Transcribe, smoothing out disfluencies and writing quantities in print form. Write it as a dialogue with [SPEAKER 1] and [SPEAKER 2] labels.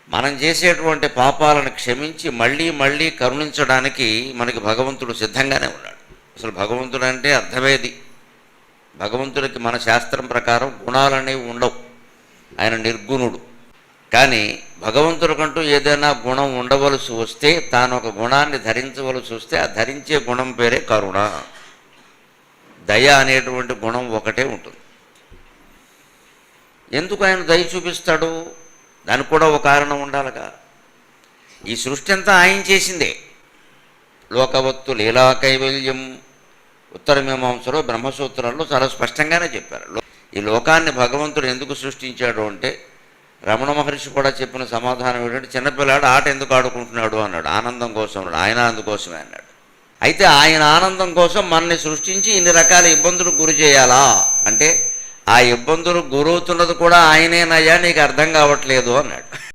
[SPEAKER 1] మనం చేసేటువంటి పాపాలను క్షమించి మళ్ళీ మళ్ళీ కరుణించడానికి మనకి భగవంతుడు సిద్ధంగానే ఉన్నాడు. అసలు భగవంతుడు అంటే అర్థమేది? భగవంతుడికి మన శాస్త్రం ప్రకారం గుణాలనేవి ఉండవు, ఆయన నిర్గుణుడు. కానీ భగవంతుడికంటూ ఏదైనా గుణం ఉండవలసి వస్తే, తాను ఒక గుణాన్ని ధరించవలసి వస్తే ఆ ధరించే గుణం పేరే కరుణ. దయ అనేటువంటి గుణం ఒకటే ఉంటుంది. ఎందుకు ఆయన దయ చూపిస్తాడు? దానికి కూడా ఒక కారణం ఉండాలిగా. ఈ సృష్టి అంతా ఆయన చేసిందే. లోకవత్తు లీలా కైవల్యం ఉత్తర మీమాంసలో బ్రహ్మసూత్రాల్లో చాలా స్పష్టంగానే చెప్పారు. ఈ లోకాన్ని భగవంతుడు ఎందుకు సృష్టించాడు అంటే, రమణ మహర్షి కూడా చెప్పిన సమాధానం ఏంటంటే, చిన్నపిల్లాడు ఆట ఎందుకు ఆడుకుంటున్నాడు అన్నాడు. ఆనందం కోసం అన్నాడు. ఆయన అందుకోసమే అన్నాడు. అయితే ఆయన ఆనందం కోసం మనల్ని సృష్టించి ఇన్ని రకాల ఇబ్బందులకు గురి చేయాలా అంటే, ఆ ఇబ్బందులు గురవుతున్నది కూడా ఆయనేనయ్యా, నీకు అర్థం కావట్లేదు అన్నాడు.